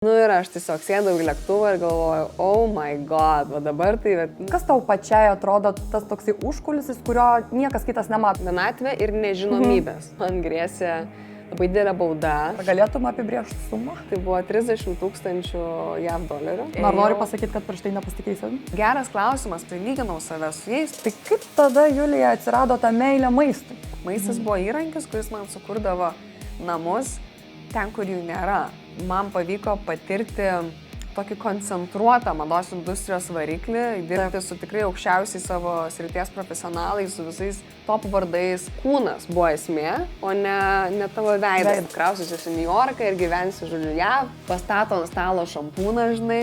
Nu ir aš tiesiog sėdau į lėktuvą ir galvoju, oh my god, va dabar tai... Kas tau pačiai atrodo tas toksai užkulisis, kurio niekas kitas nemato? Vienatvė ir nežinomybės. Man grėsė labai didelė bauda. Ar galėtum apibrėžti sumą? Tai buvo 30 000 JAV dolerių. Ar nori pasakyti, kad prieš tai nepasitikėjai? Geras klausimas, tai lyginau save su jais. Tai kaip tada, Julija, atsirado ta meilė maistui? Maistas buvo įrankis, kuris man sukurdavo namus ten, kur jų nėra. Man pavyko patirti tokį koncentruotą mados industrijos variklį, dirbti su tikrai aukščiausiai savo srities profesionalais, su visais top vardais. Kūnas buvo esmė, o ne tavo veidas. Krausiuosi į New Yorką ir gyvensiu, žodžiu, JAV, pastato ant stalo šampūną, žinai.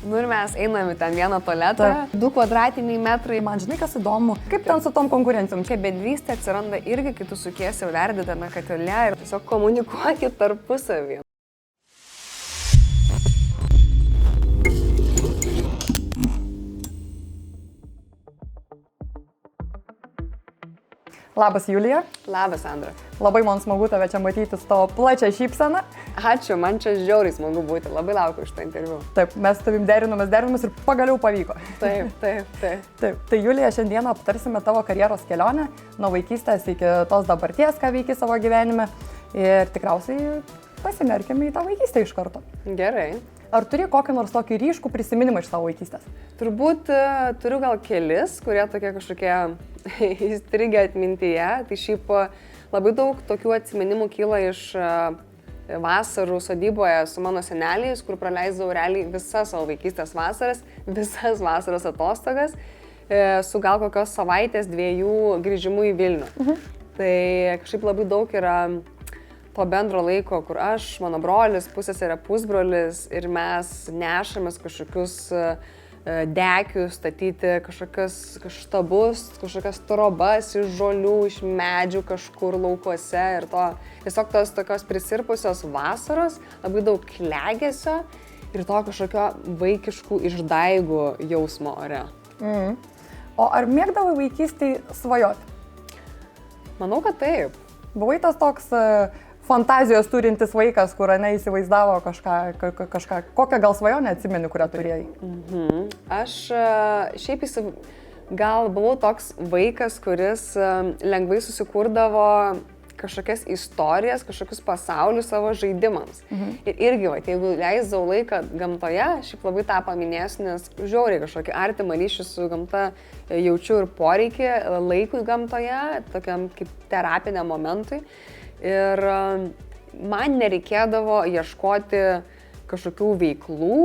Nu ir mes einame ten vieną tualetą, 2 kvadratiniai metrai. Man žinai, kas įdomu, kaip ten su tom konkurencijom? Kaip bendrystė atsiranda irgi, kai tu sukiesi verdytame katile ir tiesiog komunikuokit tarpusavį. Labas, Julija. Labas, Sandra. Labai man smagu tave čia matyti su tavo plačia šypsena. Ačiū, man čia žiauriai smagu būti. Labai laukiu šitą interviu. Taip, mes tavim derinomės ir pagaliau pavyko. Taip. Tai Julija, šiandieną aptarsime tavo karjeros kelionę, nuo vaikystės iki tos dabarties, ką veiki savo gyvenime. Ir tikriausiai pasimerkime į tą vaikystę iš karto. Gerai. Ar turi kokį nors tokį ryškų prisiminimą iš savo vaikystės? Turbūt turiu gal kelis, kurie tokie kažkokie įstrigę atmintyje. Tai šiaip labai daug tokių atsiminimų kyla iš vasarų sodyboje su mano seneliais, kur praleisdavau realiai visas savo vaikystės vasaras, visas vasaros atostogas, su gal kokios savaitės 2 grįžimų į Vilnių. Tai kažkaip labai daug yra to bendro laiko, kur aš, mano brolis, pusseserė, pusbrolis ir mes nešamės kažkokius dekius, statyti kažkokius štabus, kažkokias trobas iš žolių, iš medžių kažkur laukuose ir tiesiog tos tokios prisirpusios vasaros, labai daug klegesio ir to kažkokio vaikiškų išdaigų jausmo ore. O ar mėgdavai vaikystėj svajoti? Manau, kad taip. Buvai tas toks fantazijos turintis vaikas, kur neįsivaizdavo kažką, kokią gal svajonę atsimeni, kurią turėjai? Aš šiaip gal buvau toks vaikas, kuris lengvai susikurdavo kažkokias istorijas, kažkokius pasaulius savo žaidimams. Ir irgi, jeigu leisdavau laiką gamtoje, šiaip labai tą paminėsiu, nes žiauriai kažkokį artimą ryšį su gamta jaučiu ir poreikį laikui gamtoje, tokiam kaip terapiniam momentui. Ir man nereikėdavo ieškoti kažkokių veiklų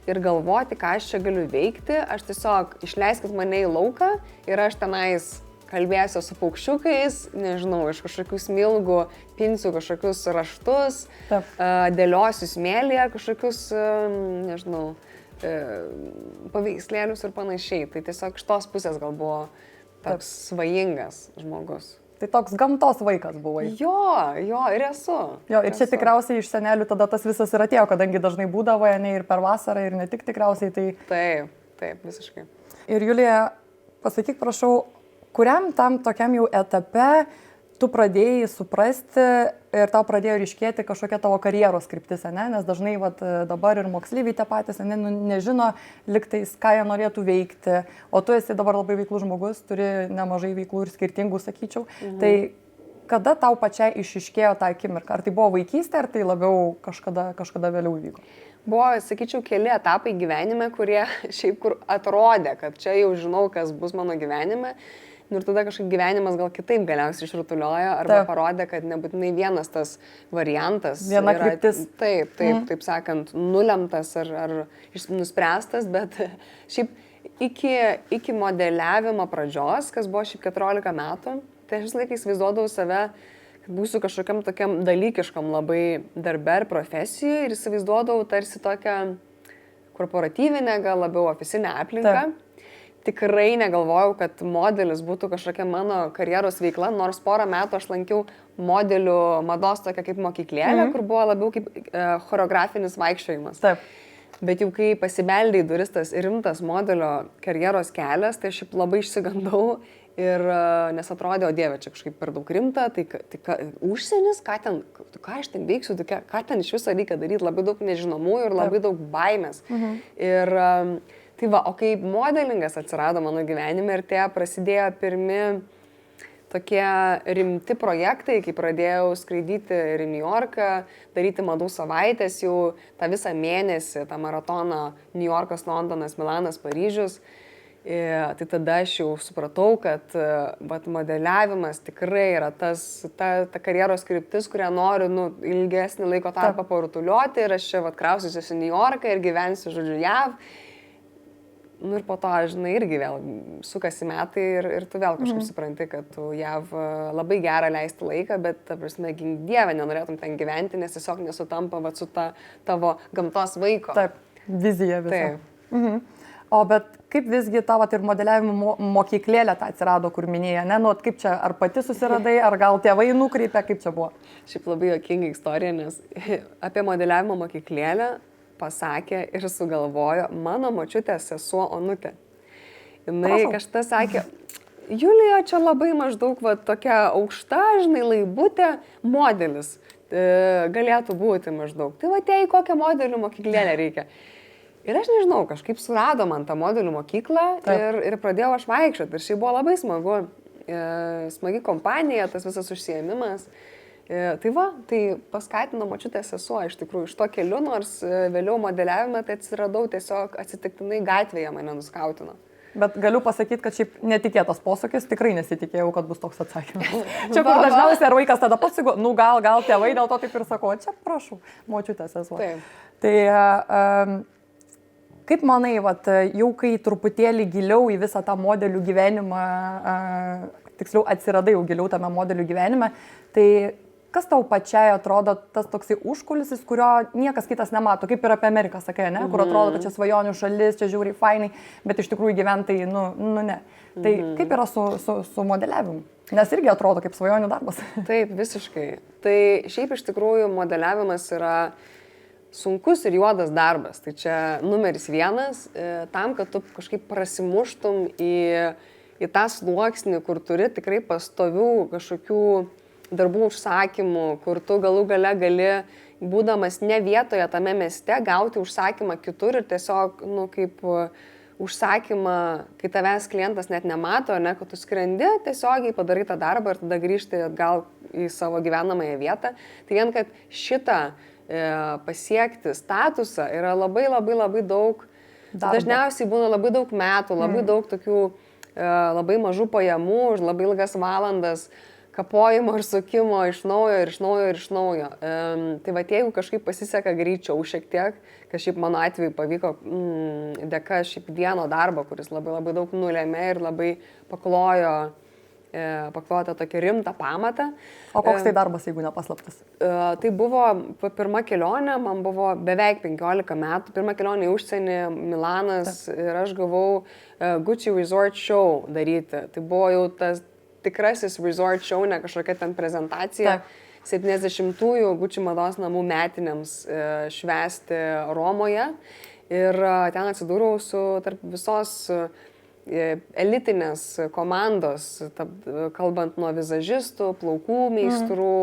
ir galvoti, ką aš čia galiu veikti. Aš tiesiog išleiskit mane į lauką ir aš tenais kalbėsiu su paukščiukais, nežinau, iš kažkokių smilgų pinsiu kažkokius raštus, dėliosiu smėlyje kažkokius, nežinau, paveikslėlius ir panašiai. Tai tiesiog iš tos pusės gal buvo toks svajingas žmogus. Tai toks gamtos vaikas buvai. Jo, ir esu. Jo, ir čia tikriausiai iš senelių tada tas visas ir atėjo, kadangi dažnai būdavo ne ir per vasarą, ir ne tik tikriausiai. Taip, visiškai. Ir Julija, pasakyk, prašau, kuriam tam tokiam jau etape tu pradėjai suprasti ir tau pradėjo ryškėti kažkokia tavo karjeros kryptis, nes dažnai dabar ir moksleiviai tie patys nežino liktais, ką jie norėtų veikti, o tu esi dabar labai veiklus žmogus, turi nemažai veiklų ir skirtingų, sakyčiau. Tai kada tau pačiai išiškėjo tą akimirką? Ar tai buvo vaikystė, ar tai labiau kažkada vėliau įvyko? Buvo, sakyčiau, keli etapai gyvenime, kurie šiaip kur atrodė, kad čia jau žinau, kas bus mano gyvenime. Ir tada kažkaip gyvenimas gal kitaip galiausiai išrutuliojo, arba parodė, kad nebūtinai vienas tas variantas viena kryptis. Taip sakant, nulemtas ar nuspręstas, bet šiaip iki modeliavimo pradžios, kas buvo šiaip 14 metų, tai aš vis laikais įsivaizduodavau save, kad būsiu kažkokiam tokiam dalykiškam labai darbe ar profesijoje ir įsivaizduodavau tarsi tokią korporatyvinę, gal labiau ofisinę aplinką. Tikrai negalvojau, kad modelis būtų kažkokia mano karjeros veikla, nors porą metų aš lankiau modelių mados tokia kaip mokyklėlė, kur buvo labiau kaip choreografinis vaikščiojimas. Taip. Bet jau kai pasibeldė į duris tas rimtas modelio karjeros kelias, tai aš labai išsigandau Ir nes atrodė, o Dieve, čia kažkaip per daug rimta, tai užsienis, ką aš ten veiksiu, ką ten iš viso reikia daryti, labai daug nežinomųjų ir labai daug baimės. Ir tai va, o kai modelingas atsirado mano gyvenime ir tie prasidėjo pirmi tokie rimti projektai, kai pradėjau skraidyti ir į New Yorką, daryti madų savaitės, jau tą visą mėnesį, tą maratoną New Yorkas, Londonas, Milanas, Paryžius. Tai tada aš jau supratau, kad modeliavimas tikrai yra ta karjeros kryptis, kurią noriu ilgesnį laiko tarpą parutuliuoti ir aš čia krausiuosi į New Yorką ir gyvensiu, žodžiu, JAV. Ir po to, žinai, irgi vėl sukasi metai ir tu vėl kažkaip supranti, kad tu JAV labai gerą leisti laiką, bet, ta prasme, gink Dieve, nenorėtum ten gyventi, nes tiesiog nesutampa su tavo gamtos vaiko. Taip, vizija visą. Taip. O bet kaip visgi tavo ir modeliavimo mokyklėlė tą atsirado, kur minėjai, ne? Nu, kaip čia, ar pati susiradai, ar gal tėvai nukreipė, kaip čia buvo? Šiaip labai juokinga istorija, nes apie modeliavimo mokyklėlę pasakė ir sugalvojo mano močiutės sesuo Onutė. Jinai kažkas sakė, Julija, čia labai maždaug tokia aukšta, žinai, laibutė, modelis galėtų būti maždaug. Tai atėjo į kokią modelių mokyklėlę reikia. Ir aš nežinau, kažkaip surado man tą modelių mokyklą ir pradėjau aš vaikščioti. Ir šiaip buvo labai smagu, smagi kompanija, tas visas užsiėmimas. Tai paskatino močiutės sesuo iš tikrųjų iš to keliu, nors vėliau modeliavime tai atsiradau tiesiog atsitiktinai gatvėje mane nuskautino. Bet galiu pasakyti, kad šiaip netikėtas posūkis, tikrai nesitikėjau, kad bus toks atsakymas. Čia kur dažniausiai ar vaikas tada pats, gal tėvai dėl to taip ir sako, čia prašau, močiutės sesuo. Tai kaip manai, jau kai truputėlį giliau į visą tą modelių gyvenimą, tiksliau atsiradai jau giliau tame modelių gyvenime, tai kas tau pačiai atrodo tas toksai užkulisis, kurio niekas kitas nemato, kaip ir apie Ameriką sakai, ne? Kur atrodo, kad čia svajonių šalis, čia žiauriai fainai, bet iš tikrųjų gyventojai, ne. Tai kaip yra su modeliavimu? Nes irgi atrodo kaip svajonių darbas. Taip, visiškai. Tai šiaip iš tikrųjų modeliavimas yra sunkus ir juodas darbas. Tai čia numeris 1, tam, kad tu kažkaip prasimuštum į tą sluoksnį, kur turi tikrai pastovių kažkokių darbų užsakymų, kur tu galų gale gali, būdamas ne vietoje tame mieste, gauti užsakymą kitur ir tiesiog, kaip užsakymą, kai tavęs klientas net nemato, ne, kad tu skrendi, tiesiogiai padarai tą darbą ir tada grįžti atgal į savo gyvenamąją vietą. Tai vien, kad šitą pasiekti statusą yra labai daug, dažniausiai būna labai daug metų, labai daug tokių labai mažų pajamų, už labai ilgas valandas, kapojimo ir sukimo iš naujo. Tai va, jeigu kažkaip pasiseka greičiau šiek tiek, kas šiaip mano atveju pavyko dėka šiaip vieno darbo, kuris labai daug nulėmė ir labai paklojo tą tokį rimtą pamatą. O koks tai darbas, jeigu nepaslaptas? Tai buvo pirma kelionė, man buvo beveik 15 metų, pirma kelionė į užsienį, Milanas, ir aš gavau Gucci Resort Show daryti. Tai buvo jau tas tikrasis resort show, ne kažkokia ten prezentacija. 70-ųjų Gucci mados namų metinėms švęsti Romoje. Ir ten atsidūriau tarp visos elitinės komandos, kalbant nuo vizažistų, plaukų meistrų,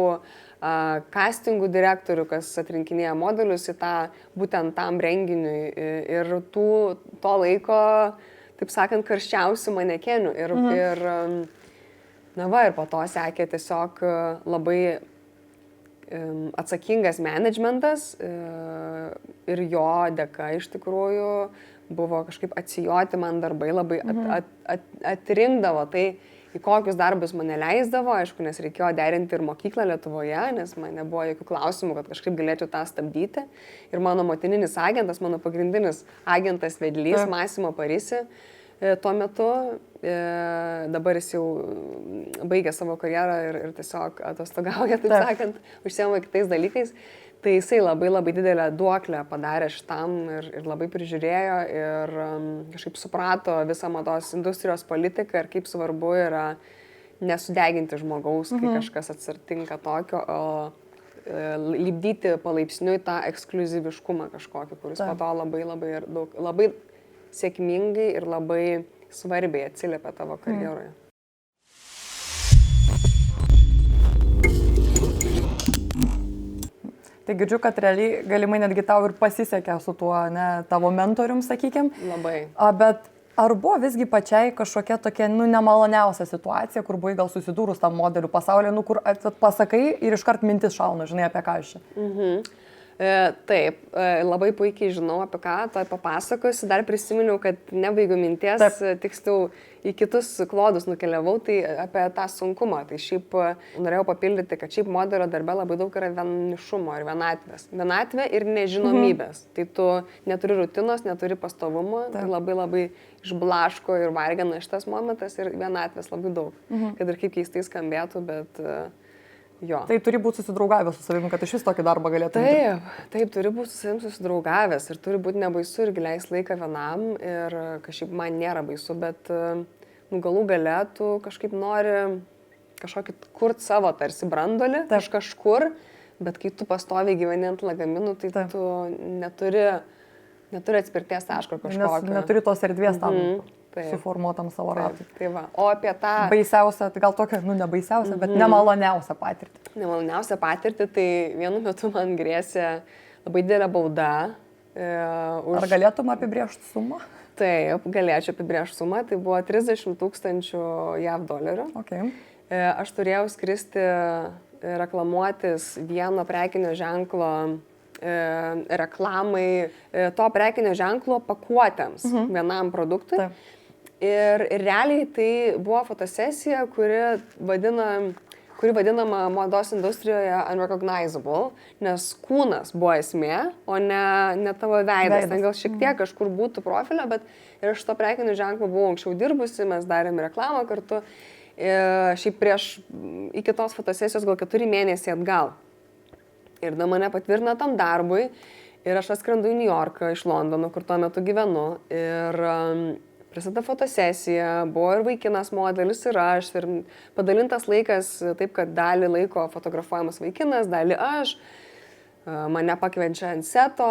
castingų direktorių, kas atrinkinėja modelius į būtent tam renginiui. Ir to laiko, taip sakant, karščiausių manekenių. Ir po to sekė tiesiog labai atsakingas managementas ir jo dėka iš tikrųjų buvo kažkaip atsijoti man darbai, labai atrinkdavo tai, į kokius darbus mane leisdavo, aišku, nes reikėjo derinti ir mokyklą Lietuvoje, nes man nebuvo jokių klausimų, kad kažkaip galėčiau tą stabdyti. Ir mano motininis agentas, mano pagrindinis agentas vedlys, Massimo Parisi, tuo metu, dabar jis jau baigė savo karjerą ir tiesiog atostogauja, taip sakant, užsiema kitais dalykais, tai jisai labai didelę duoklę padarė šitam ir labai prižiūrėjo ir kažkaip suprato visą mados industrijos politiką ir kaip svarbu yra nesudeginti žmogaus, kai kažkas atsitinka tokio, o lipdyti palaipsniui tą ekskliuziviškumą kažkokį, kuris po to labai sėkmingai ir labai svarbiai atsiliepia tavo karjeroje. Tai girdžiu, kad realiai galimai netgi tau ir pasisekė su tuo, ne, tavo mentorium, sakykim. Labai. Bet ar buvo visgi pačiai kažkokia tokia, nemaloniausia situacija, kur buvai gal susidūrus tam modelių pasaulyje, kur pasakai ir iškart mintis šauna, žinai, apie ką aš čia? Taip, labai puikiai žinau, apie ką to papasakosiu. Dar prisiminiau, kad nebaigiu minties, tiksliau į kitus klodus nukeliavau, tai apie tą sunkumą. Tai šiaip norėjau papildyti, kad šiaip modelio darbe labai daug yra vienišumo ir vienatvės. Vienatvė ir nežinomybės. Tai tu neturi rutinos, neturi pastovumo, tai labai išblaško ir vargina šitas momentas ir vienatvės labai daug. Kad ir kaip keistai skambėtų, bet... Jo. Tai turi būti susidraugavęs su savimi, kad iš vis tokį darbą galėtum. Taip, turi būti su savimi susidraugavęs ir turi būti nebaisu ir leis laiką vienam ir kažkaip man nėra baisu, bet galų gale tu kažkaip nori kažkokį kurt savo tarsi brandolį iš kažkur, bet kai tu pastoviai gyveni ant lagaminų, tai tu neturi atspirties taško kažkokio. Neturi tos erdvės tam. Suformuotam savo ratui. Tai va. O apie tą... Baisiausią, gal tokią, ne baisiausią, bet nemaloniausią patirtį. Nemaloniausią patirtį, tai vienu metu man grėsė labai didelė bauda. Ar galėtum apibrėžti sumą? Taip, galėčiau apibrėžti sumą. Tai buvo 30 000 JAV dolerių. Okay. Aš turėjau skristi reklamuotis vieno prekinio ženklo reklamai, to prekinio ženklo pakuotėms vienam produktui. Taip. Ir realiai tai buvo fotosesija, kuri vadinama mados industrijoje unrecognizable, nes kūnas buvo esmė, o ne tavo veidas. Ten gal šiek tiek kažkur būtų profilio, bet ir aš to prekinio ženklo buvau anksčiau dirbusi, mes darėm reklamą kartu. Šiaip iki tos fotosesijos gal 4 mėnesiai atgal. Ir da mane patvirtina tam darbui ir aš atskrendu į New Yorką iš Londono, kur tuo metu gyvenu. Ir prasideda fotosesija, buvo ir vaikinas modelis ir aš. Ir padalintas laikas taip, kad dalį laiko fotografuojamas vaikinas, dalį aš. Mane pakviečia ant seto,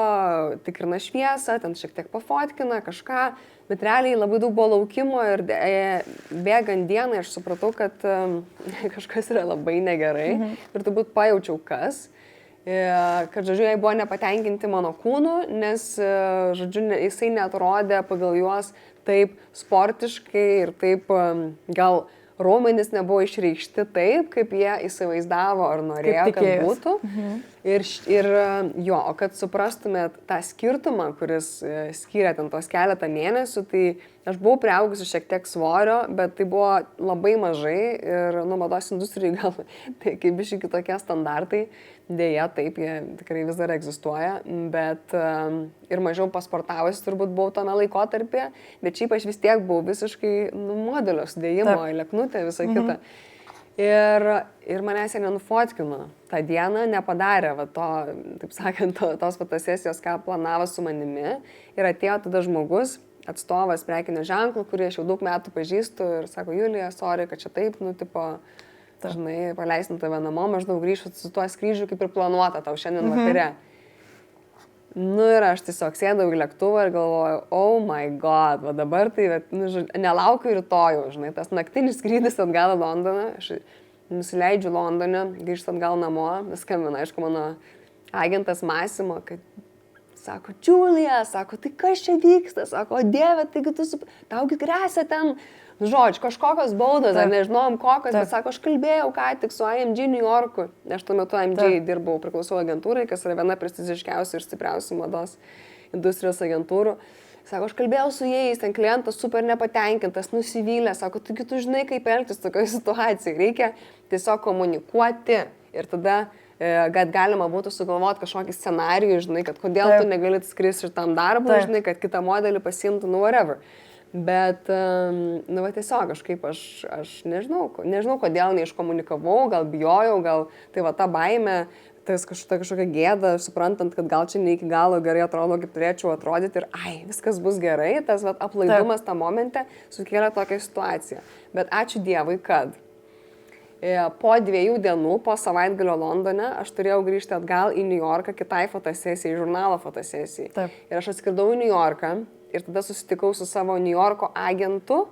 tikrina šviesą, ten šiek tiek pafotkina kažką. Bet realiai labai daug buvo laukimo ir bėgant dienai aš supratau, kad kažkas yra labai negerai. Ir turbūt pajaučiau kas. Kad, žodžiu, jai buvo nepatenkinti mano kūnu, nes, žodžiu, jisai neatrodė pagal juos taip sportiškai ir taip gal raumenys nebuvo išreikšti taip, kaip jie įsivaizdavo ar norėjo, kad būtų. Ir jo, o kad suprastumėt tą skirtumą, kuris skyrė ten tos keletą mėnesių, tai aš buvau priaugusi šiek tiek svorio, bet tai buvo labai mažai ir mados industrijai gal tai kaip biškai kitokie standartai. Deja, taip, jie tikrai vis dar egzistuoja, bet ir mažiau pasportavusi turbūt buvau tame laikotarpyje, bet šiaip aš vis tiek buvau visiškai modelio sudėjimo, leknutė, visą kitą. Ir manęs jie nenufotkino. tą dieną nepadarė va, to, taip sakant, tos fotosesijos, ką planavo su manimi. Ir atėjo tada žmogus, atstovas prekinio ženklo, kurį aš jau daug metų pažįstu ir sako, Julija, sorry, kad čia taip, nu, tipo, žinai, paleisim tave namo, maždaug grįšiu su tuo skrydžiu, kaip ir planuota tau šiandien vakare. Nu ir aš tiesiog sėdau į lėktuvą ir galvoju, oh my god, va dabar tai, nu, nelaukiu rytojų, žinai, tas naktinis skrydis atgal į Londoną, aš nusileidžiu Londone, grįžtu atgal namo, skambina, aišku, mano agentas Massimo, kad sako, Julija, sako, tai kas čia vyksta, sako, o Dieve, taigi taugi grėsia ten, žodžiu, kažkokios baudos, ar nežinom kokios, bet sako, aš kalbėjau ką tik su IMG New Yorku, aš tuo metu IMG dirbau, priklausau agentūrai, kas yra viena prestižiškiausių ir stipriausių mados industrijos agentūrų. Sako, aš kalbėjau su jais, ten klientas super nepatenkintas, nusivylęs, sako, tu žinai, kaip elgtis tokioje situacijoje, reikia tiesiog komunikuoti ir tada kad galima būtų sugalvoti kažkokį scenarijų, žinai, kad kodėl tu negali skristi šitam darbui, žinai, kad kitą modelį pasiimtų, nu whatever. Bet, nu, va, tiesiog kažkaip aš nežinau, kodėl neiškomunikavau, gal bijojau, gal tai va ta baimė, tai kažkokia gėda, suprantant, kad gal čia ne iki galo gerai atrodo, kaip turėčiau atrodyti ir viskas bus gerai, tas va, aplaidumas tą momentą sukėlė tokią situaciją. Bet ačiū Dievui, kad po 2 dienų, po savaitgalio Londone, aš turėjau grįžti atgal į New Yorką kitai fotosesijai, žurnalo fotosesijai. Ir aš atskridau į New Yorką ir tada susitikau su savo New Yorko agentu,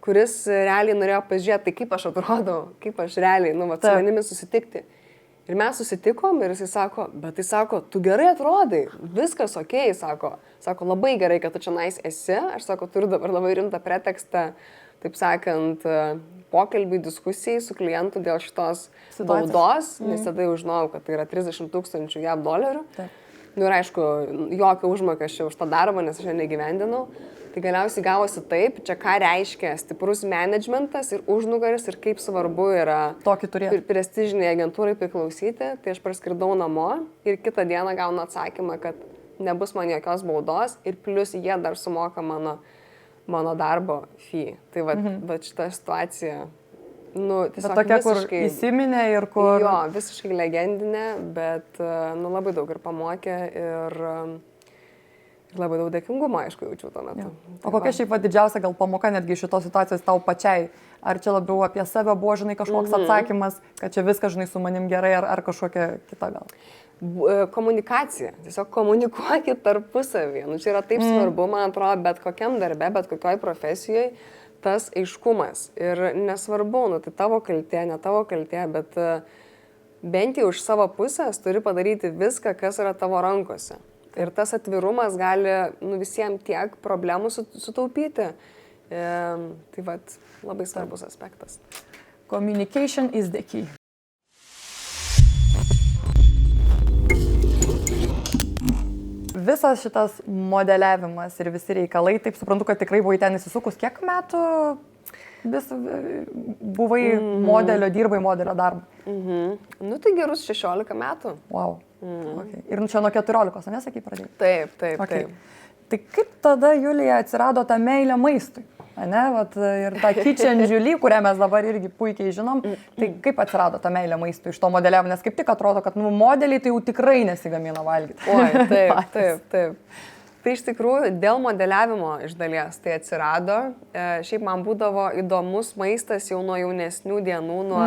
kuris realiai norėjo pažiūrėti, tai kaip aš atrodau, kaip aš realiai, nu, va, su manimi susitikti. Ir mes susitikom ir jisai sako, bet tai sako, tu gerai atrodai, viskas okei, sako, labai gerai, kad tu čia nais esi, aš sako, turiu dabar labai rimtą pretekstą, taip sakant, pokalbį, diskusijai su klientu dėl šitos baudos, nes tada jau žinojau, kad tai yra 30 000 JAV dolerių. Taip. Nu ir aišku, jokio užmokesčio už tą darbą, nes aš jo negyvendinau. Tai galiausiai gavosi taip, čia ką reiškia stiprus managementas ir užnugaris ir kaip svarbu yra tokį turėti. Prestižiniai agentūrai priklausyti. Tai aš praskridau namo ir kitą dieną gaunu atsakymą, kad nebus man jokios baudos ir plus jie dar sumoka mano darbo fee. Tai va šita situacija, nu, tiesiog tokia, visiškai, kur įsiminė ir kur... Jo, visiškai legendinė, bet nu, labai daug ir pamokė ir labai daug dėkingumo, aišku, jaučiu tuo metu. O kokia šiaip didžiausia gal pamoka netgi šitos situacijos tau pačiai? Ar čia labiau apie save buvo, žinai, kažkoks atsakymas, kad čia viskas, žinai, su manim gerai, ar kažkokia kita gal? Komunikacija. Tiesiog komunikuokit tarpusavyje. Nu, čia yra taip svarbu, man atrodo, bet kokiam darbe, bet kokioj profesijoje tas aiškumas. Ir nesvarbu, nu, tai tavo kaltė, ne tavo kaltė, bet bent jau iš savo pusės turi padaryti viską, kas yra tavo rankose. Ir tas atvirumas gali visiems tiek problemų sutaupyti. Tai vat, labai svarbus aspektas. Communication is the key. Visas šitas modeliavimas ir visi reikalai, taip suprantu, kad tikrai buvai ten įsisukus. Kiek metų buvai modelio, dirbai modelio darbą? Nu tai gerus 16 metų. Wow. Okay. Ir čia nuo 14, nesakai, pradėjai? Taip. Okay. Tai kaip tada, Julija, atsirado ta meilė maistui? Ne? Vat, ir ta Kitchen Julie, kurią mes dabar irgi puikiai žinom, tai kaip atsirado ta meilė maistui iš to modeliavimo? Nes kaip tik atrodo, kad modeliai tai jau tikrai nesigamina valgyti. Oi, taip. Tai iš tikrųjų dėl modeliavimo iš dalies tai atsirado. Šiaip man būdavo įdomus maistas jau nuo jaunesnių dienų, nuo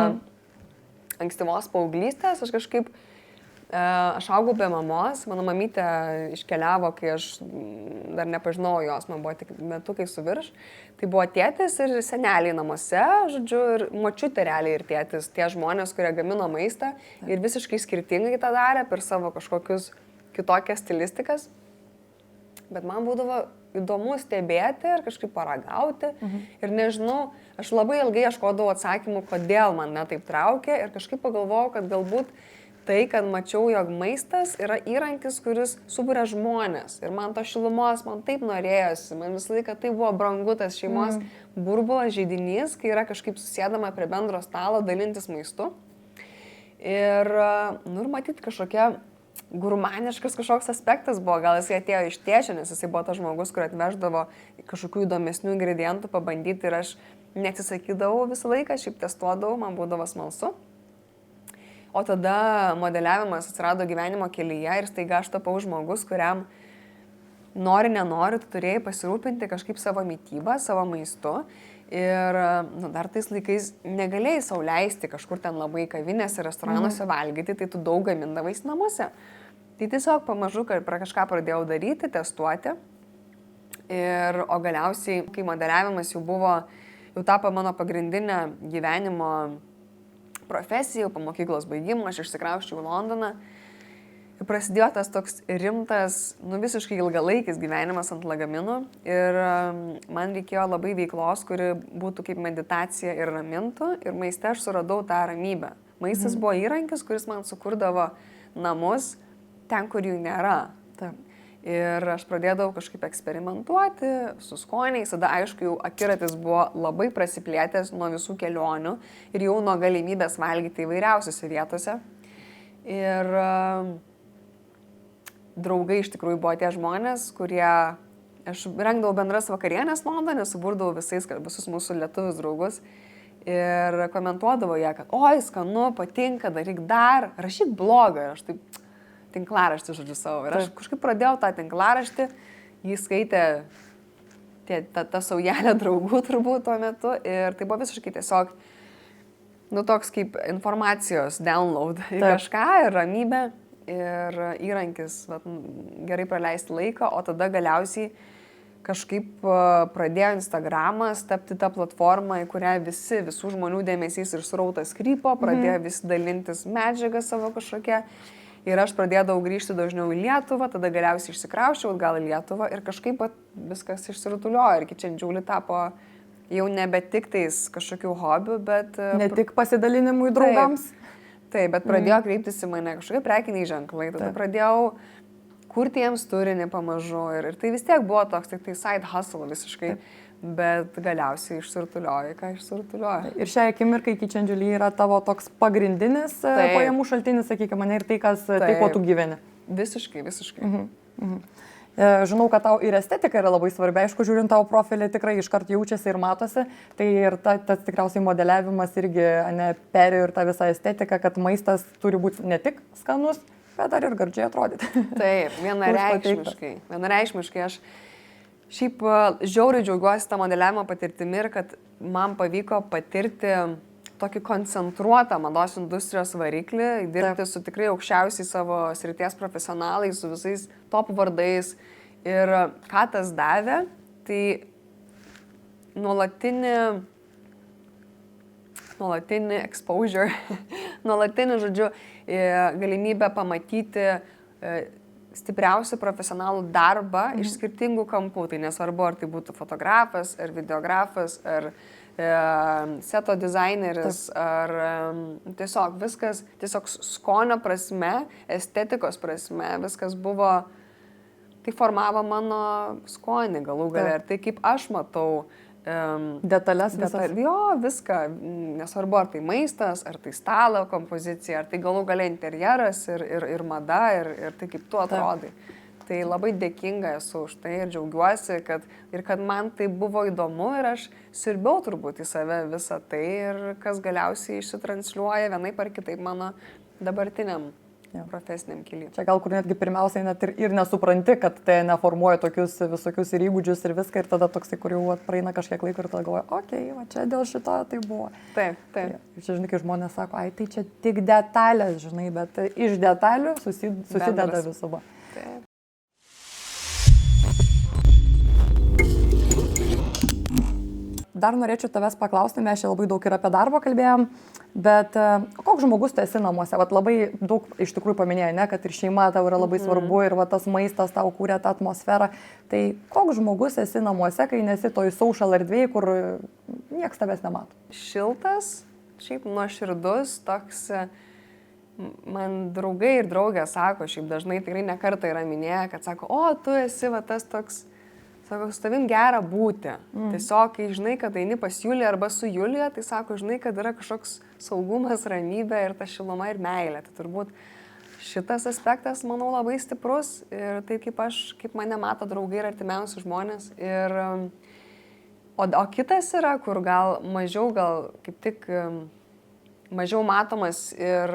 ankstyvos paauglystės. Aš augau be mamos, mano mamytė iškeliavo, kai aš dar nepažinojau jos, man buvo tik metukai su virš. Tai buvo tėtis ir seneliai namuose, žodžiu, ir močiutė realiai ir tėtis, tie žmonės, kurie gamino maistą ir visiškai skirtingai tą darė per savo kažkokius kitokias stilistikas. Bet man būdavo įdomu stebėti ir kažkaip paragauti. Ir nežinau, aš labai ilgai ieškodavau atsakymų, kodėl man netaip traukė ir kažkaip pagalvojau, kad galbūt tai, kad mačiau, jog maistas yra įrankis, kuris suburia žmonės. Ir man to šilumos, man taip norėjosi. Man visą laiką tai buvo brangu tas šeimos burbulas, žaidinys, kai yra kažkaip susėdama prie bendro stalo dalintis maistu. Ir matyti kažkokia gurmaniškas kažkoks aspektas buvo. Gal jisai atėjo iš tėčio, nes jisai buvo tas žmogus, kur atveždavo kažkokių įdomesnių ingredientų pabandyti ir aš neatsisakydavau visą laiką, šiaip testuodavau, man būdavo smalsu. O tada modeliavimas atsirado gyvenimo kelyje ir staiga aš tapau žmogus, kuriam nori, nenori, tu turėjai pasirūpinti kažkaip savo mitybą, savo maistu. Ir dar tais laikais negalėjai sau leisti kažkur ten labai kavinėse, restoranuose valgyti, tai tu daug gamindavais namuose. Tai tiesiog pamažu kažką pradėjau daryti, testuoti. O galiausiai, kai modeliavimas jau tapo mano pagrindinė gyvenimo profesija, po mokyklos baigimo, aš išsikrausčiau į Londoną. Ir prasidėjo tas toks rimtas, visiškai ilgalaikis gyvenimas ant lagaminų. Ir man reikėjo labai veiklos, kuri būtų kaip meditacija ir ramintų. Ir maiste aš suradau tą ramybę. Maistas buvo įrankis, kuris man sukurdavo namus ten, kur jų nėra. Taip. Ir aš pradėdavau kažkaip eksperimentuoti su skoniais, tada aišku jau akiratis buvo labai prasiplėtęs nuo visų kelionių ir jau nuo galimybės valgyti įvairiausiose vietose. Ir draugai iš tikrųjų buvo tie žmonės, aš rengdavau bendras vakarienės Londone, suburdavau visus mūsų lietuvius draugus ir komentuodavo jie, kad oi, skanu, patinka, daryk dar, rašyk blogą. Ir aš taip tinklaraštį, žodžiu, savo. Ir aš kažkaip pradėjau tą tinklaraštį, jį skaitė ta saujelė draugų turbūt tuo metu ir tai buvo visiškai tiesiog, toks kaip informacijos download į kažką ir ramybė ir įrankis gerai praleisti laiką, o tada galiausiai kažkaip pradėjo Instagramas tapti tą platformą, į kurią visų žmonių dėmesys ir srautas krypo, pradėjo visi dalintis medžiagą savo kažkokią. Ir aš pradėdavau grįžti dažniau į Lietuvą, tada galiausiai išsikrauščiau atgal į Lietuvą ir kažkaip viskas išsirutuliojo ir Kitchen Julie tapo jau nebe tik tais kažkokių hobių, bet... Ne tik pasidalinimui draugams. Taip, bet pradėjo kreiptis į mane kažkokie prekiniai ženklai, tada pradėjau kurti jiems turinį pamažu ir tai vis tiek buvo toks, tik tai side hustle visiškai. Bet galiausiai išsirutuliojo. Ir šią akimirką Kitchen Julie yra tavo toks pagrindinis pajamų šaltinis, sakykime, ir tai, tai kuo tu gyveni. Visiškai. Žinau, kad tau ir estetika yra labai svarbi, aišku, žiūrint tavo profilį tikrai iškart jaučiasi ir matosi, tai ir tas tikriausiai modeliavimas irgi perėjo ir tą visą estetiką, kad maistas turi būti ne tik skanus, bet dar ir gardžiai atrodyti. Taip, vienareikšmiškai aš šiaip žiauriai džiaugiuosi tą modeliavimo patirtimi ir kad man pavyko patirti tokį koncentruotą mados industrijos variklį, dirbti su tikrai aukščiausiai savo srities profesionalais, su visais top vardais. Ir ką tas davė, tai nuolatinį exposure, nuolatinį, žodžiu, galimybę pamatyti stipriausią profesionalų darbą iš skirtingų kampų. Tai nesvarbu, ar tai būtų fotografas, ar videografas, ar seto dizaineris, ar tiesiog viskas, tiesiog skonio prasme, estetikos prasme, viskas buvo, tai formavo mano skonį galų gale. Ir tai kaip aš matau detalės visas. Jo, viską, nesvarbu, ar tai maistas, ar tai stalo kompozicija, ar tai galų gale interjeras ir mada, ir tai kaip tu atrodai. Tai labai dėkinga esu už tai ir džiaugiuosi, kad man tai buvo įdomu ir aš siurbiau turbūt į save visą tai ir kas galiausiai išsitransliuoja vienaip ar kitaip mano dabartiniam profesiniam kelyje. Čia gal kur netgi pirmiausiai net ir nesupranti, kad tai neformuoja tokius visokius ir įgūdžius ir viską ir tada toksai, kur jau praeina kažkiek laiko ir tada galvoja, okei, va čia dėl šito tai buvo. Taip. Ir čia, žinai, kai žmonės sako, ai tai čia tik detalės, žinai, bet iš detalių susideda visuma. Taip. Dar norėčiau tavęs paklausti, mes čia labai daug ir apie darbą kalbėjom, bet koks žmogus tu esi namuose? Vat labai daug iš tikrųjų paminėjai, ne, kad ir šeima tau yra labai svarbu ir va, tas maistas tau kūrė tą atmosferą. Tai koks žmogus esi namuose, kai nesi toj social erdvėje, kur nieks tavęs nemato? Šiltas, šiaip nuoširdus, toks, man draugai ir draugė sako, šiaip dažnai tikrai ne kartą yra minėję, kad sako, o tu esi va tas toks, sako, su tavim gera būti. Tiesiog, kai žinai, kad eini pas Juliją arba su Julija, tai sako, žinai, kad yra kažkoks saugumas, ramybė ir ta šiluma ir meilė. Tai turbūt šitas aspektas, manau, labai stiprus ir tai kaip mane mato draugai ir artimiausi žmonės. O kitas yra, kur gal kaip tik mažiau matomas ir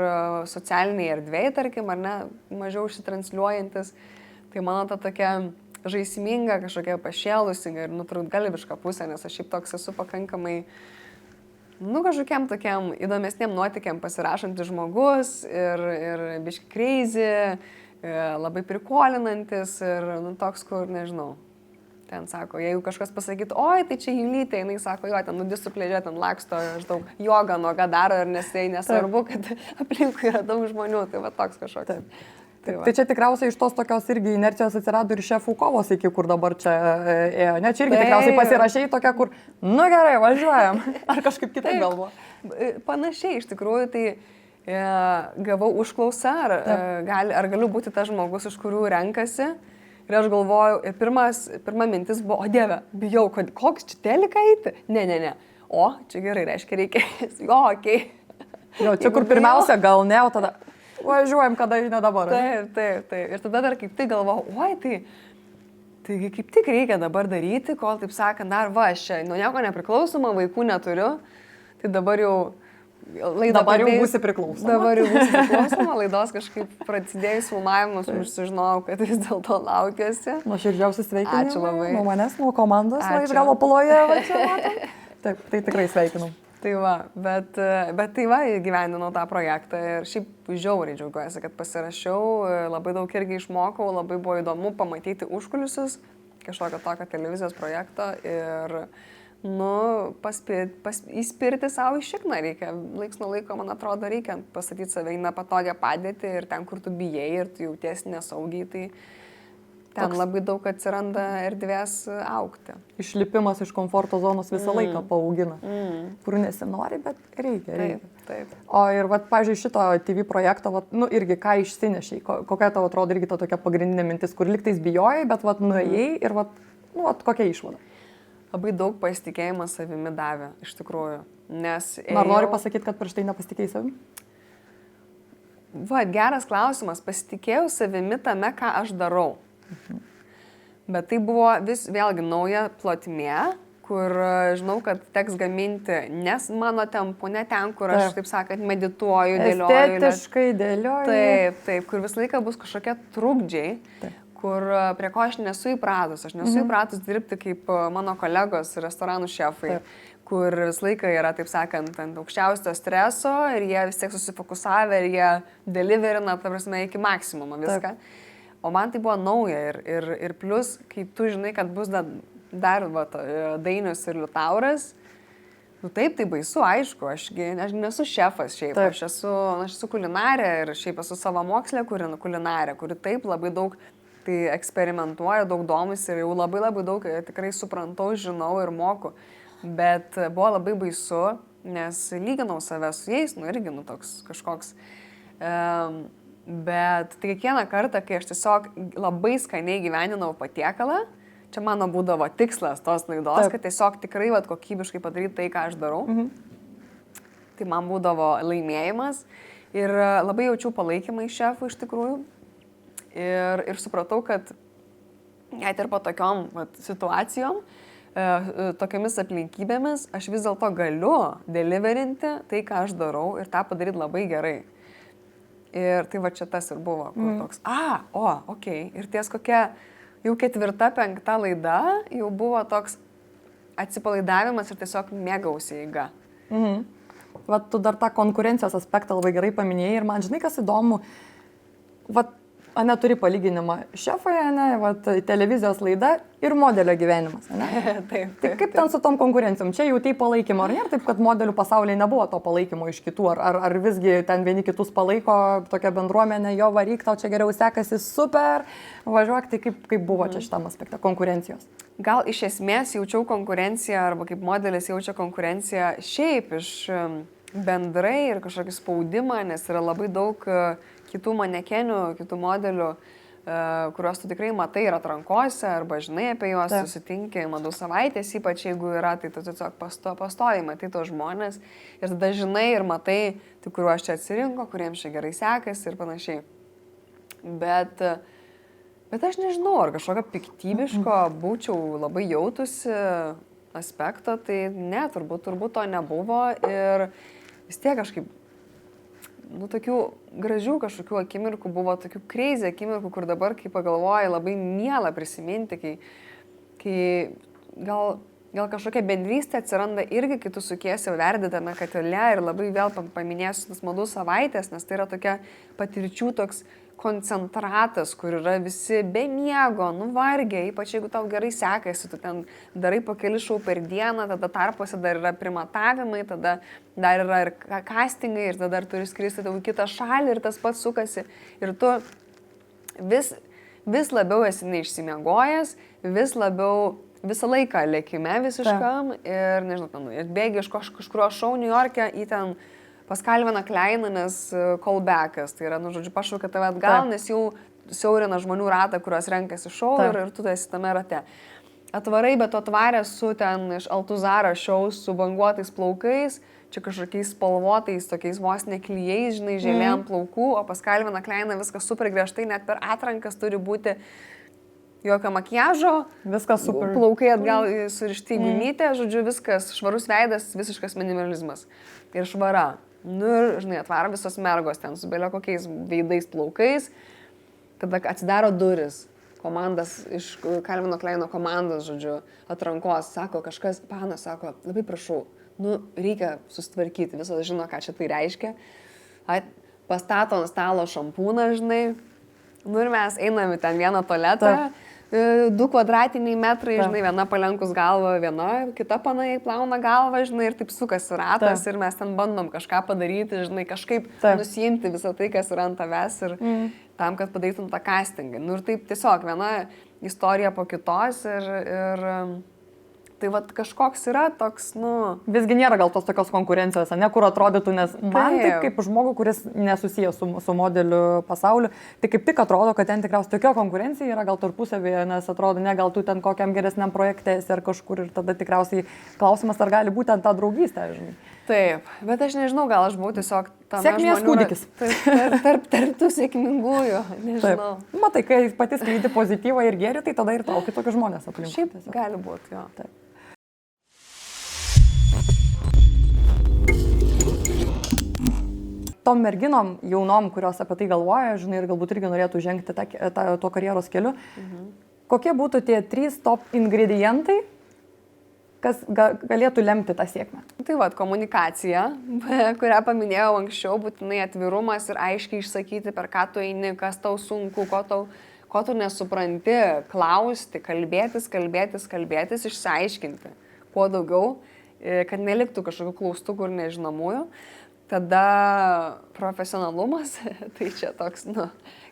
socialiniai erdvėje, tarkim, ar ne, mažiau užsitransliuojantis. Tai mano ta tokia žaisminga, kažkokia pašėlusi ir nutrūktgalviška pusė, nes aš šiaip toks esu pakankamai, kažkokiam tokiam įdomesniam nuotykiam pasirašantis žmogus ir biški crazy, labai prikolinantis ir toks, kur, nežinau, ten sako, jeigu kažkas pasakytų, oi, tai čia Julytė, jinai sako, jo, ten nudisų plėdžia, ten laksto, aš daug jogą nuoga daro ir nesvarbu, kad aplinkui yra daug žmonių, tai va toks kažkoks. Tai čia tikriausiai iš tos tokios irgi inercijos atsirado ir šefų kovos iki, kur dabar čia ėjo. Ne, čia irgi tikriausiai pasirašai tokia, kur, gerai, važiuojam. Ar kažkaip kitaip galvo? Panašiai, iš tikrųjų, tai gavau užklausą, ar galiu būti tas žmogus, iš kurių renkasi. Ir aš galvoju, pirma mintis buvo, o Dieve, bijau, koks čia telika eiti? Ne. O, čia gerai, reiškia, reikia. Jo, okei. Jo, čia kur pirmiausia, gal ne, o tada... Važiuojam, kada ne dabar. Taip. Ir tada dar kaip tik galvoju, oi, taigi kaip tik reikia dabar daryti, kol, taip sakant, dar aš čia, nieko nepriklausoma, vaikų neturiu, tai dabar jau Dabar jau būsi priklausoma. Laidos kažkaip prasidėjus filmavimus, aš sužinojau, kad vis dėlto laukiuosi. Nuoširdžiausias sveikinimai. Ačiū labai. Nuo manęs, nuo komandos, iš galo ploja. Taip, tai tikrai sveikinu. Tai va, bet tai va, įgyvendinau tą projektą ir šiaip žiauriai džiaugiuosi, kad pasirašiau, labai daug irgi išmokau, labai buvo įdomu pamatyti užkulisius, kažkokio tokio televizijos projekto ir, įspirti savo į šikną reikia. Laiks nuo laiko, man atrodo, reikia pastatyti save į nepatogią padėtį ir ten, kur tu bijai ir tu jautiesi nesaugiai, tai ten labai daug atsiranda erdvės augti. Išlipimas iš komforto zonos visą laiką paaugina. Kur nesinori, bet reikia. Taip. O ir, pavyzdžiui, šito TV projekto, irgi ką išsinešiai, kokia tavo atrodo irgi ta tokia pagrindinė mintis, kur liktais bijojai, bet nuėjai ir kokia išvada? Labai daug pasitikėjimo savimi davė, iš tikrųjų. Nes Ar nori pasakyti, kad prieš tai nepasitikėjai savimi? Geras klausimas. Pasitikėjau savimi tame, ką aš darau. Bet tai buvo vėlgi nauja plotmė, kur žinau, kad teks gaminti nes mano tempu, ne ten, kur aš, taip sakant, medituoju, dėlioju. Estetiškai dėlioju. Taip, kur visą laiką bus kažkokie trukdžiai, kur prie ko aš nesu įpratus. Aš nesu įpratus dirbti kaip mano kolegos restoranų šefai, kur visą laiką yra, taip sakant, ant aukščiausio streso ir jie vis tiek susifokusavę ir jie deliverina, ta prasme, iki maksimumo viską. O man tai buvo nauja ir plus, kai tu žinai, kad bus dar Dainius ir Liutauras, taip, tai baisu, aišku, aš nesu šefas šiaip, aš esu kulinarė ir šiaip esu savamokslė kulinarė, kuri taip labai daug tai eksperimentuoja, daug domisi ir jau labai daug tikrai suprantau, žinau ir moku, bet buvo labai baisu, nes lyginau save su jais, irgi toks kažkoks... Bet tai kiekvieną kartą, kai aš tiesiog labai skaniai gyveninau patiekalą, čia mano būdavo tikslas tos laidos, kad tiesiog tikrai kokybiškai padaryti tai, ką aš darau. Tai man būdavo laimėjimas ir labai jaučiau palaikymą iš šefų iš tikrųjų. Ir supratau, kad net ir po tokiom situacijom, tokiamis aplinkybėmis, aš vis dėlto galiu deliverinti tai, ką aš darau ir tą padaryti labai gerai. Ir tai čia tas ir buvo, kur toks, okei. Ir ties kokia jau 4-5 laida jau buvo toks atsipalaidavimas ir tiesiog mėgausi eiga. Tu dar tą konkurencijos aspektą labai gerai paminėjai ir man žinai, kas įdomu, turi palyginimą šefai, televizijos laida ir modelio gyvenimas. Taip. Tai kaip ten su tom konkurencijom? Čia jau tai palaikymo, ar nėra taip, kad modelių pasaulyje nebuvo to palaikymo iš kitų, ar visgi ten vieni kitus palaiko tokia bendruomenė, jo varyk, tau čia geriau sekasi, super, važiuok, tai kaip buvo čia šitam aspekte konkurencijos? Gal iš esmės jaučiau konkurenciją, arba kaip modelis jaučia konkurenciją šiaip iš bendrai ir kažkokį spaudimą, nes yra labai daug kitų manekenių, kitų modelių, kuriuos tu tikrai matai ir atrankose, arba žinai apie juos, susitinki madų savaitės, ypač jeigu yra, tai tu tiesiog pastoviai matai tos žmonės ir tada žinai ir matai, tai kuriuos čia atsirinko, kuriems čia gerai sekasi ir panašiai. Bet aš nežinau, ar kažkokio piktybiško būčiau labai jautusi aspekto, tai ne, turbūt to nebuvo ir vis tiek kažkaip tokių gražių kažkokių akimirkų buvo, tokių crazy akimirkų, kur dabar, kai pagalvoji, labai miela prisiminti, kai gal kažkokia bendrystė atsiranda irgi, kai tu sukiesi verdytame katile ir labai vėl paminėsiu tas madų savaitės, nes tai yra tokia patirčių toks koncentratas, kur yra visi be miego, nuvargę, ypač jeigu tau gerai sekasi, tu ten darai po keli šou per dieną, tada tarpuose dar yra primatavimai, tada dar yra ir castingai ir tada dar turi skristi į kitą šalį ir tas pats sukasi. Ir tu vis labiau esi neišsimiegojęs, vis labiau visą laiką lėkime visiškam ir, nežinau, bėgi iš kažkurio šou New York'e į ten pas Calviną Kleiną, nes callbackas, tai yra, pašaukia tave atgal, nes jau siaurina žmonių ratą, kuriuos renkasi šou ir tu esi tame rate. Atvarai, bet tu atvarė su ten iš Altuzaro šou su banguotais plaukais, čia kažkokiais spalvotais, tokiais vos neklyjais, žinai, žėlėm plaukų, o pas Calviną Kleiną viskas super griežtai, net per atrankas turi būti jokio makiažo, viskas super. Plaukai atgal surišti į gumytę, žodžiu, viskas, švarus veidas, visiškas minimalizmas ir švara. Ir, žinai, atvaro visos mergos ten su belio kokiais veidais plaukais, tada atsidaro duris, komandas iš Calvino Kleino komandos, žodžiu, atrankos, sako kažkas, panas sako, labai prašau, reikia susitvarkyti, visada žino, ką čia tai reiškia, pastato ant stalo šampūną, žinai, ir mes einame ten vieną tualetą, 2 kvadratiniai metrai, žinai, viena palenkus galvą, viena, kita panai plauna galvą, žinai, ir taip sukasi ratas ir mes ten bandom kažką padaryti, žinai, kažkaip nusiimti visą tai, kas yra ant tavęs ir tam, kad padarytum tą castingą. Nu ir taip tiesiog viena istorija po kitos ir tai vat kažkoks yra toks, nu... Visgi nėra gal tos tokios konkurencijos, ne, kur atrodytų, nes man taip kaip žmogų, kuris nesusijęs su modeliu pasauliu, tai kaip tik atrodo, kad ten tikriausiai tokia konkurencija yra gal tarpusavėje, nes atrodo, ne, gal tu ten kokiam geresniam projekte esi ar kažkur ir tada tikriausiai klausimas, ar gali būti ten ta draugystė, žinai. Taip, bet aš nežinau, gal aš buvau tiesiog tame sėkmės kūdikis. Tarp tų sėkmingųjų, nežinau. Taip. Matai, kai pati skleidi pozityvą ir gėrį, tai tada ir trauki tokius žmonės aplink. Šiaip gali būti, jo. Taip. Tom merginom jaunom, kurios apie tai galvoja, žinai, ir galbūt irgi norėtų žengti tuo karjeros keliu, kokie būtų tie 3 top ingredientai, kas galėtų lemti tą sėkmę? Tai va, komunikacija, kurią paminėjau anksčiau, būtinai atvirumas ir aiškiai išsakyti, per ką tu eini, kas tau sunku, ko tu nesupranti, klausti, kalbėtis, išsiaiškinti kuo daugiau, kad neliktų kažkokių klaustukų ir nežinomųjų. Tada profesionalumas, tai čia toks, nu,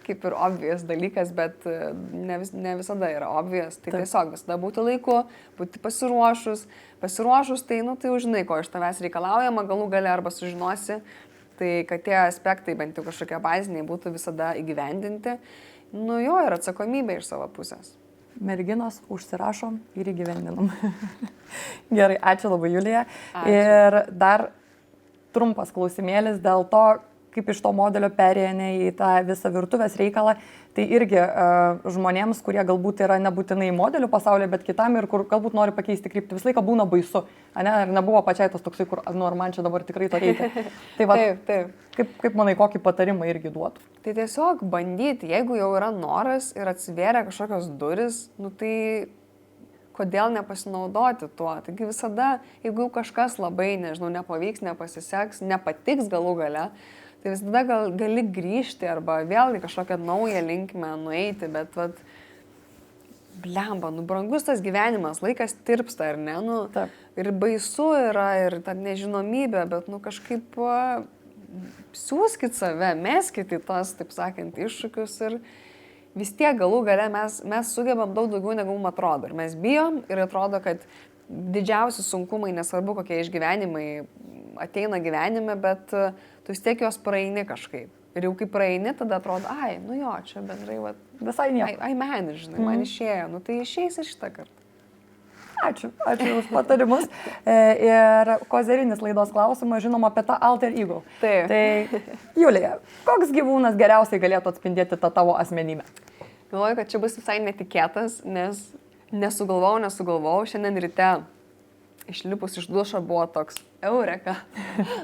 kaip ir obvious dalykas, bet ne visada yra obvious. Tai tiesiog visada būti laiku, būti pasiruošus, tai, nu, tai žinai, ko iš tavęs reikalaujama, galų gale arba sužinosi, tai kad tie aspektai, bent jau kažkokie baziniai, būtų visada įgyvendinti, nu jo, ir atsakomybė iš savo pusės. Merginos, užsirašom ir įgyvendinam. Gerai, ačiū labai, Julija. Ačiū. Ir dar trumpas klausimėlis dėl to, kaip iš to modelio perėjai į tą visą virtuvės reikalą. Tai irgi žmonėms, kurie galbūt yra nebūtinai modelių pasaulyje, bet kitam ir kur galbūt nori pakeisti kryptį, visą laiką būna baisu. Ne? Ar nebuvo pačiai tas toksai, kur, nu, ar man čia dabar tikrai to reikia. Tai va, taip. Kaip manai, kokį patarimą irgi duotų? Tai tiesiog bandyti, jeigu jau yra noras ir atsivėrė kažkokios duris, nu tai kodėl nepasinaudoti tuo. Taigi visada, jeigu kažkas labai, nežinau, nepavyks, nepasiseks, nepatiks galų gale, tai visada gali grįžti arba vėl į kažkokią naują linkmę nueiti, bet vat, blemba, nu brangus tas gyvenimas, laikas tirpsta, ar ne, nu, ir baisu yra, ir ta nežinomybė, bet, nu, kažkaip siūskit save, meskit į tas, taip sakant, iššūkius ir vis tiek galų gale mes sugebam daug daugiau negu mums atrodo. Ir mes bijom ir atrodo, kad didžiausi sunkumai, nesvarbu kokie išgyvenimai ateina gyvenime, bet tu vis tiek juos praeini kažkaip. Ir jau kai praeini, tada atrodo, ai, nu jo, čia bendrai, va, visai nieko. Ai, žinai, man išėjo, nu tai išeis ir šitą kartą. Ačiū už patarimus. Ir kozerinis laidos klausimas, žinoma, apie tą alter ego. Taip. Tai, Julija, koks gyvūnas geriausiai galėtų atspindėti tą tavo asmenybę? Galvoju, kad čia bus visai netikėtas, nes nesugalvojau. Šiandien ryte išlipus iš dušo buvo toks eureka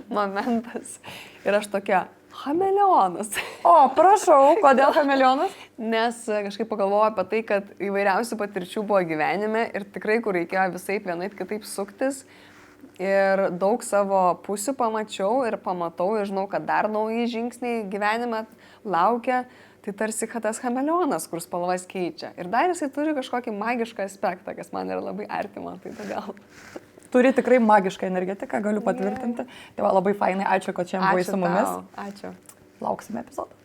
momentas. Ir aš tokia, chameleonas. O, prašau, kodėl chameleonas? Nes kažkaip pagalvojau apie tai, kad įvairiausių patirčių buvo gyvenime ir tikrai, kur reikėjo visaip vienaip kitaip suktis. Ir daug savo pusių pamačiau ir pamatau ir žinau, kad dar nauji žingsniai gyvenime laukia. Tai tarsi tas chameleonas, kur spalvas keičia. Ir dar jisai turi kažkokį magišką aspektą, kas man yra labai artima. Tai todėl. Turi tikrai magišką energetiką, galiu patvirtinti. Tai va, labai fainai, ačiū, kad čia buvai su mumis. Ačiū. Lauksime epizodą.